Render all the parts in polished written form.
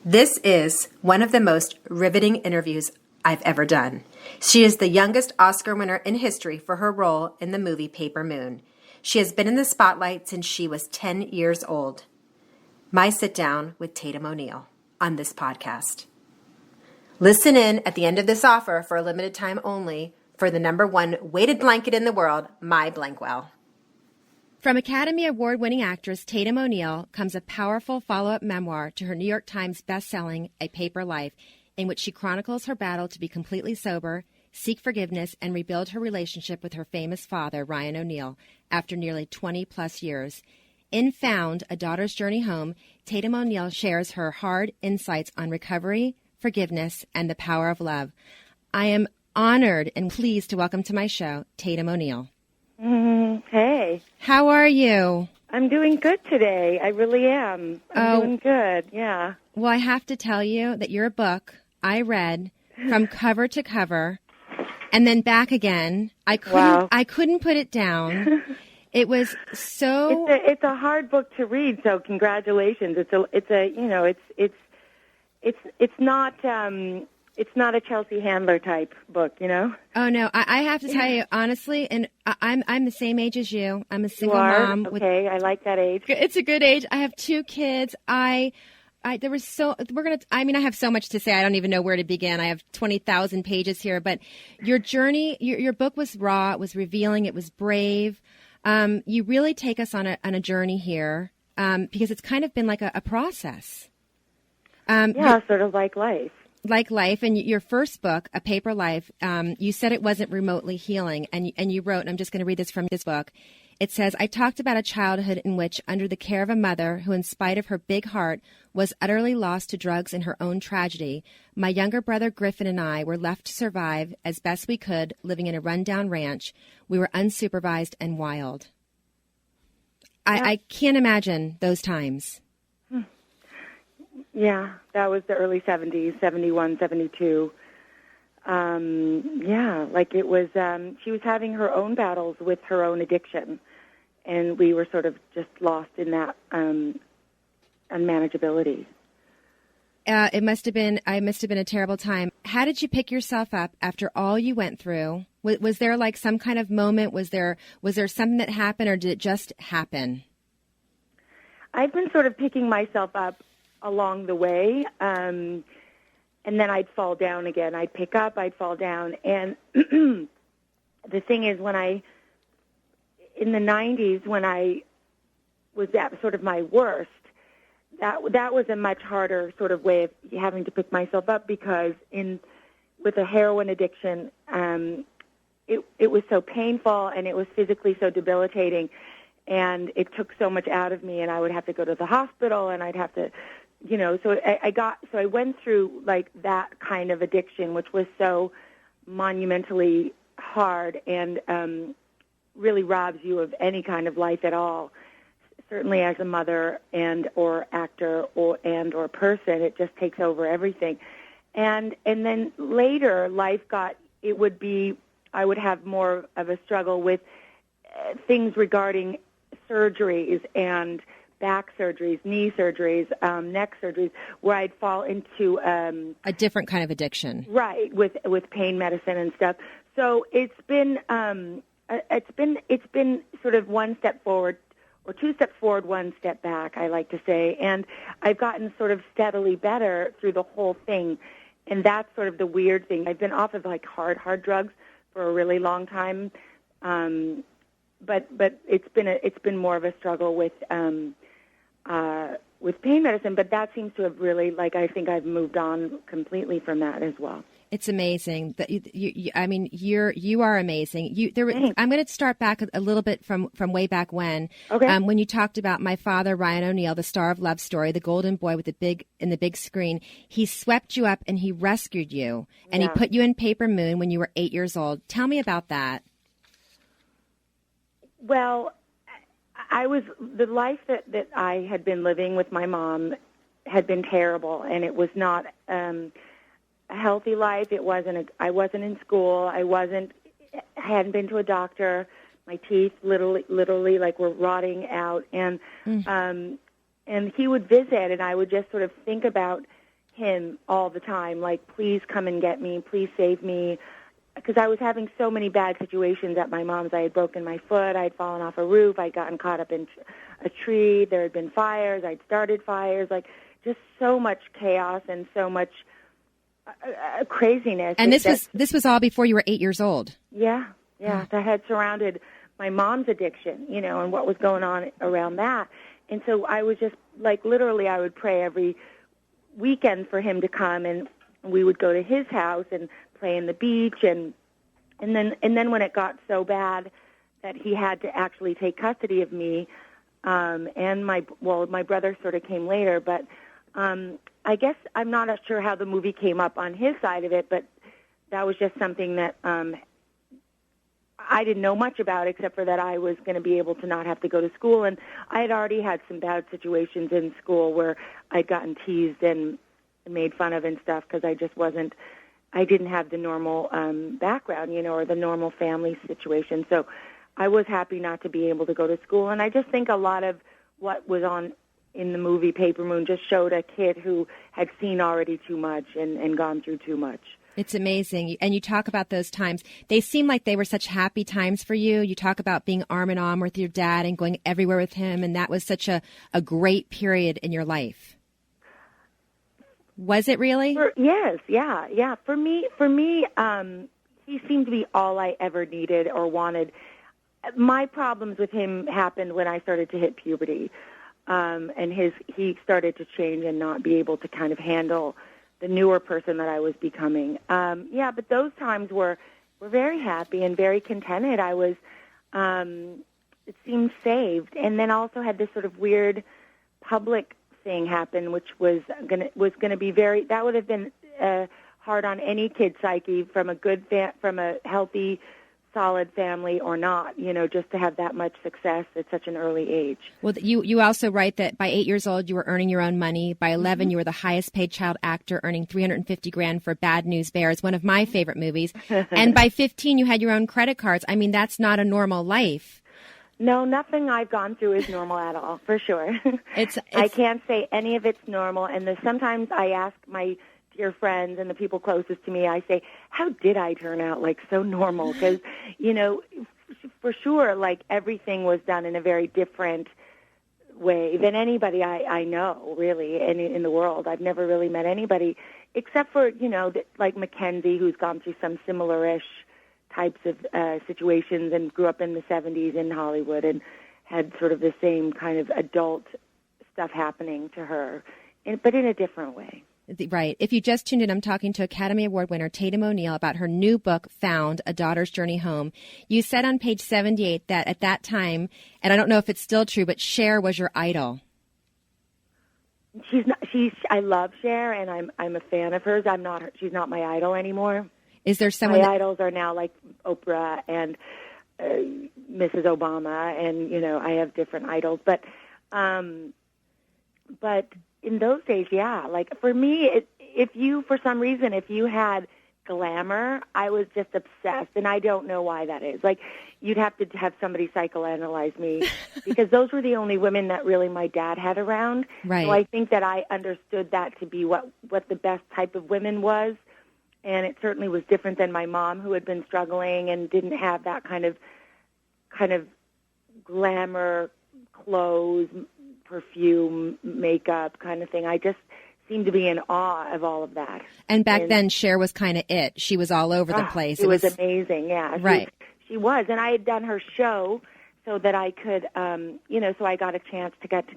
This is one of the most riveting interviews I've ever done. She is the youngest Oscar winner in history for her role in the movie Paper Moon. She has been in the spotlight since she was 10 years old. My sit down with Tatum O'Neal on this podcast. Listen in at the end of this offer for a limited time only for the #1 weighted blanket in the world, My Blankwell. From Academy Award-winning actress Tatum O'Neal comes a powerful follow-up memoir to her New York Times best-selling A Paper Life, in which she chronicles her battle to be completely sober, seek forgiveness, and rebuild her relationship with her famous father, Ryan O'Neal, after nearly 20-plus years. In Found, A Daughter's Journey Home, Tatum O'Neal shares her hard insights on recovery, forgiveness, and the power of love. I am honored and pleased to welcome to my show, Tatum O'Neal. Hey. How are you? I'm doing good today. I really am. I'm doing good, yeah. Well, I have to tell you that your book I read from cover to cover and then back again. I couldn't put it down. It was so... It's a hard book to read, so congratulations. It's not a Chelsea Handler type book, you know? Oh, no. I have to tell you, honestly, and I'm the same age as you. I'm a single mom. Okay, I like that age. It's a good age. I have 2 kids. I have so much to say. I don't even know where to begin. I have 20,000 pages here. But your journey, your book was raw. It was revealing. It was brave. You really take us on a journey here because it's kind of been like a process. Sort of like life. Like life, and your first book, A Paper Life, you said it wasn't remotely healing, and you wrote, and I'm just going to read this from this book. It says, I talked about a childhood in which, under the care of a mother who, in spite of her big heart, was utterly lost to drugs and her own tragedy, my younger brother Griffin and I were left to survive as best we could, living in a rundown ranch. We were unsupervised and wild. I can't imagine those times. Yeah, that was the early 70s, 71, 72. It was, she was having her own battles with her own addiction, and we were sort of just lost in that unmanageability. It must have been a terrible time. How did you pick yourself up after all you went through? Was there like some kind of moment? Was there something that happened, or did it just happen? I've been sort of picking myself up along the way, and then I'd fall down again. I'd pick up, I'd fall down. And the thing is, in the 90s, when I was at sort of my worst, that was a much harder sort of way of having to pick myself up, because with a heroin addiction, it was so painful, and it was physically so debilitating, and it took so much out of me, and I would have to go to the hospital, and I'd have to... so I went through like that kind of addiction, which was so monumentally hard and really robs you of any kind of life at all. Certainly as a mother or actor or person, it just takes over everything. And then later I would have more of a struggle with things regarding surgeries and back surgeries, knee surgeries, neck surgeries, where I'd fall into a different kind of addiction, right? With pain medicine and stuff. So it's been sort of one step forward, or 2 steps forward, 1 step back, I like to say, and I've gotten sort of steadily better through the whole thing, and that's sort of the weird thing. I've been off of like hard drugs for a really long time, but it's been more of a struggle with pain medicine, but that seems to have really, I think I've moved on completely from that as well. It's amazing that you are amazing. I'm going to start back a little bit from way back when. Okay. When you talked about my father, Ryan O'Neal, the star of Love Story, the golden boy with the big screen. He swept you up and he rescued you, and he put you in Paper Moon when you were 8 years old. Tell me about that. Well, the life that I had been living with my mom had been terrible, and it was not a healthy life. I wasn't in school. I hadn't been to a doctor. My teeth literally were rotting out, and he would visit, and I would just sort of think about him all the time, like, please come and get me, please save me, because I was having so many bad situations at my mom's. I had broken my foot, I had fallen off a roof, I'd gotten caught up in a tree, there had been fires, I'd started fires, like, just so much chaos and so much craziness. And this was all before you were 8 years old. Yeah, that had surrounded my mom's addiction, and what was going on around that. And so I was just, like, literally I would pray every weekend for him to come, and we would go to his house and play in the beach, and then when it got so bad that he had to actually take custody of me, and my brother sort of came later, but I guess I'm not sure how the movie came up on his side of it, but that was just something that I didn't know much about, except for that I was going to be able to not have to go to school. And I had already had some bad situations in school where I'd gotten teased and made fun of and stuff because I didn't have the normal background, or the normal family situation. So I was happy not to be able to go to school. And I just think a lot of what was on in the movie Paper Moon just showed a kid who had seen already too much and gone through too much. It's amazing. And you talk about those times. They seem like they were such happy times for you. You talk about being arm in arm with your dad and going everywhere with him, and that was such a great period in your life. Was it really? Yes, yeah. For me, he seemed to be all I ever needed or wanted. My problems with him happened when I started to hit puberty, and he started to change and not be able to kind of handle the newer person that I was becoming. But those times were very happy and very contented. I was, it seemed saved, and then also had this sort of weird public thing happen, which was gonna be that would have been hard on any kid's psyche from from a healthy, solid family or not, just to have that much success at such an early age. Well, you also write that by 8 years old, you were earning your own money. By 11, you were the highest paid child actor, earning $350,000 for Bad News Bears, one of my favorite movies. And by 15, you had your own credit cards. I mean, that's not a normal life. No, nothing I've gone through is normal at all, for sure. I can't say any of it's normal. And sometimes I ask my dear friends and the people closest to me, I say, how did I turn out like so normal? Because, for sure, like everything was done in a very different way than anybody I know, really, in the world. I've never really met anybody except for, like Mackenzie, who's gone through some similar-ish types of situations and grew up in the 70s in Hollywood and had sort of the same kind of adult stuff happening to her, but in a different way. Right. If you just tuned in, I'm talking to Academy Award winner Tatum O'Neal about her new book, Found, A Daughter's Journey Home. You said on page 78 that at that time, and I don't know if it's still true, but Cher was your idol. I love Cher, and I'm a fan of hers. She's not my idol anymore. Is there someone? My idols are now like Oprah and Mrs. Obama, and I have different idols. But in those days, yeah. Like for me, if you had glamour, I was just obsessed, and I don't know why that is. Like you'd have to have somebody psychoanalyze me because those were the only women that really my dad had around. Right. So I think that I understood that to be what the best type of women was. And it certainly was different than my mom, who had been struggling and didn't have that kind of glamour, clothes, perfume, makeup kind of thing. I just seemed to be in awe of all of that. And back then, Cher was kind of it. She was all over the place. It was amazing, yeah. Right. She was. And I had done her show so that I could, so I got a chance to get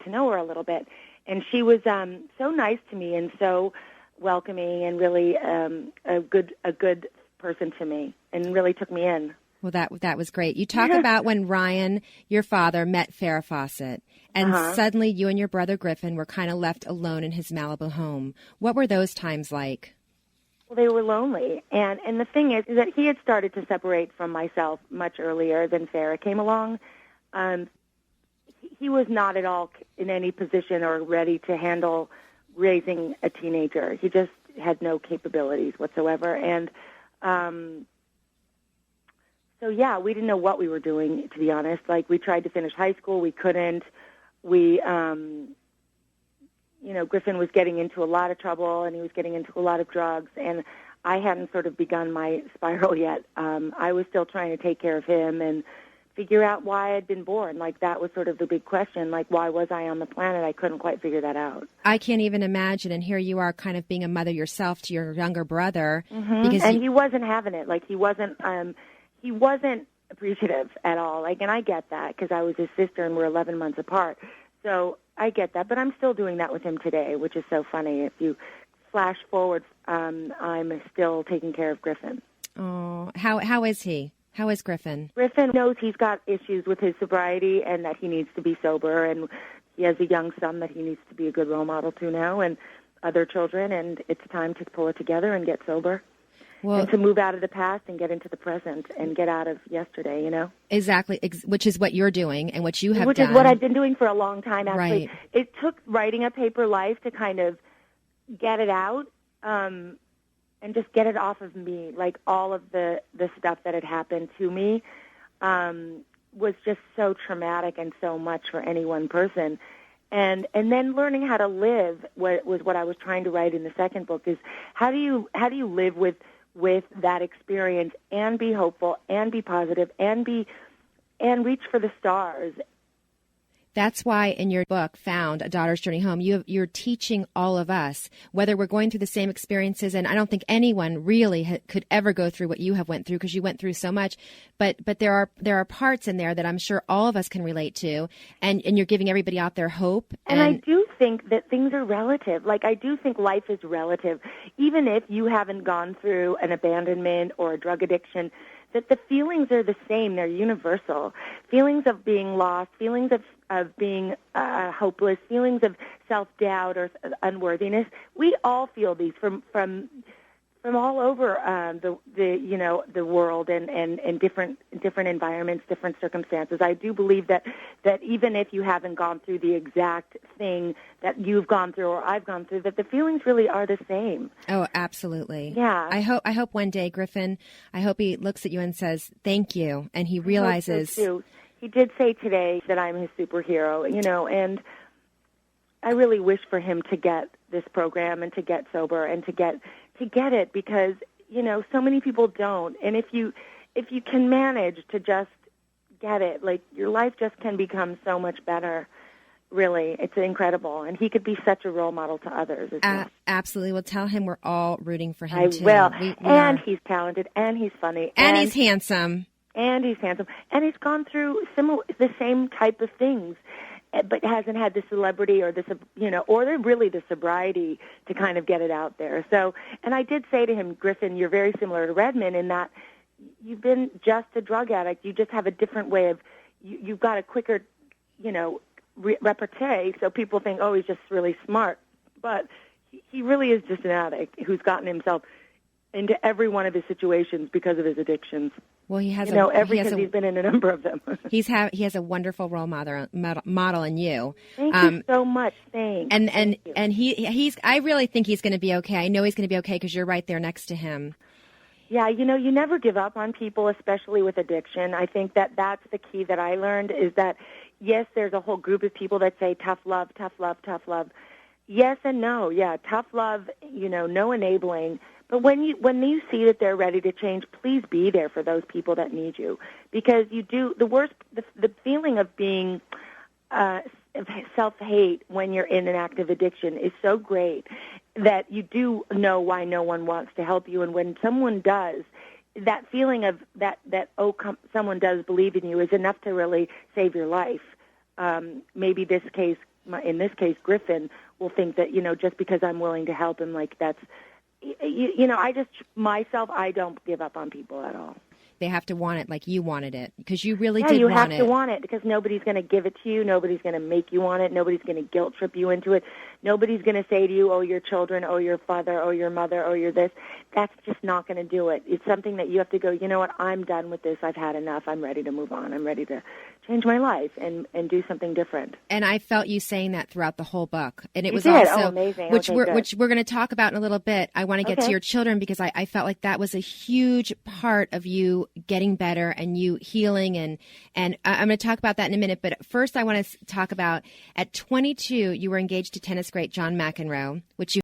to know her a little bit. And she was so nice to me and so welcoming and really a good person to me and really took me in. Well, that was great. You talk about when Ryan, your father, met Farrah Fawcett, and suddenly you and your brother Griffin were kind of left alone in his Malibu home. What were those times like? Well, they were lonely, and the thing is that he had started to separate from myself much earlier than Farrah came along. He was not at all in any position or ready to handle raising a teenager. He just had no capabilities whatsoever. And so, yeah, we didn't know what we were doing, to be honest. Like, we tried to finish high school. We couldn't. We Griffin was getting into a lot of trouble, and he was getting into a lot of drugs, and I hadn't sort of begun my spiral yet. I was still trying to take care of him and figure out why I'd been born. Like, that was sort of the big question. Like, why was I on the planet? I couldn't quite figure that out. I can't even imagine. And here you are kind of being a mother yourself to your younger brother. Because he wasn't having it. Like, he wasn't appreciative at all. Like, and I get that because I was his sister and we're 11 months apart. So I get that. But I'm still doing that with him today, which is so funny. If you flash forward, I'm still taking care of Griffin. Oh, how is he? How is Griffin? Griffin knows he's got issues with his sobriety and that he needs to be sober, and he has a young son that he needs to be a good role model to now, and other children, and it's time to pull it together and get sober. Well, and to move out of the past and get into the present and get out of yesterday, Exactly, which is what you're doing and what you have done. Which is what I've been doing for a long time, actually. Right. It took writing A Paper Life to kind of get it out, and just get it off of me. Like, all of the stuff that had happened to me was just so traumatic and so much for any one person. And then learning how to live was what I was trying to write in the second book, is how do you live with that experience and be hopeful and be positive and reach for the stars. That's why in your book, Found, A Daughter's Journey Home, you're teaching all of us, whether we're going through the same experiences, and I don't think anyone really could ever go through what you have went through because you went through so much, but there are parts in there that I'm sure all of us can relate to, and you're giving everybody out there hope. And I do think that things are relative. Like, I do think life is relative. Even if you haven't gone through an abandonment or a drug addiction, that the feelings are the same. They're universal. Feelings of being lost, feelings of being hopeless, feelings of self-doubt or unworthiness. We all feel these from all over the world and different environments, different circumstances. I do believe that even if you haven't gone through the exact thing that you've gone through or I've gone through, that the feelings really are the same. Oh, absolutely. Yeah. I hope one day, Griffin, I hope he looks at you and says, thank you, and he realizes. I hope so too. He did say today that I'm his superhero, and I really wish for him to get this program and to get sober and to get it, because so many people don't. And if you can manage to just get it, like, your life just can become so much better. Really, it's incredible, and he could be such a role model to others as well. Absolutely. Well, tell him we're all rooting for him. I too. will. And he's talented, and he's funny, and he's handsome, and he's gone through the same type of things, but hasn't had the celebrity or the sobriety to kind of get it out there. So, and I did say to him, Griffin, you're very similar to Redmond in that you've been just a drug addict. You just have a different way of, you've got a quicker, repartee. So people think, oh, he's just really smart. But he really is just an addict who's gotten himself into every one of his situations because of his addictions. Well, he has because he's been in a number of them. He has a wonderful role model in you. Thank you so much. Thanks. And he's. I really think he's going to be okay. I know he's going to be okay because you're right there next to him. Yeah, you never give up on people, especially with addiction. I think that's the key that I learned is that, yes, there's a whole group of people that say tough love, tough love, tough love. Yes and no. Yeah, tough love, no enabling. But when you see that they're ready to change, please be there for those people that need you, because you do the feeling of being self-hate when you're in an active addiction is so great that you do know why no one wants to help you, and when someone does, that feeling of someone does believe in you is enough to really save your life. Maybe in this case, Griffin will think that just because I'm willing to help him, like that's. I don't give up on people at all. They have to want it like you wanted it, because you really did want it. Yeah, you have to want it, because nobody's going to give it to you. Nobody's going to make you want it. Nobody's going to guilt trip you into it. Nobody's going to say to you, oh, your children, oh, your father, oh, your mother, oh, you're this. That's just not going to do it. It's something that you have to go, you know what, I'm done with this. I've had enough. I'm ready to move on. I'm ready to change my life and do something different. And I felt you saying that throughout the whole book. And it was did? also, amazing. which Okay, we're going to talk about in a little bit. I want to get to your children because I felt like that was a huge part of you getting better and you healing. And I'm going to talk about that in a minute. But first I want to talk about at 22, you were engaged to tennis great John McEnroe, which you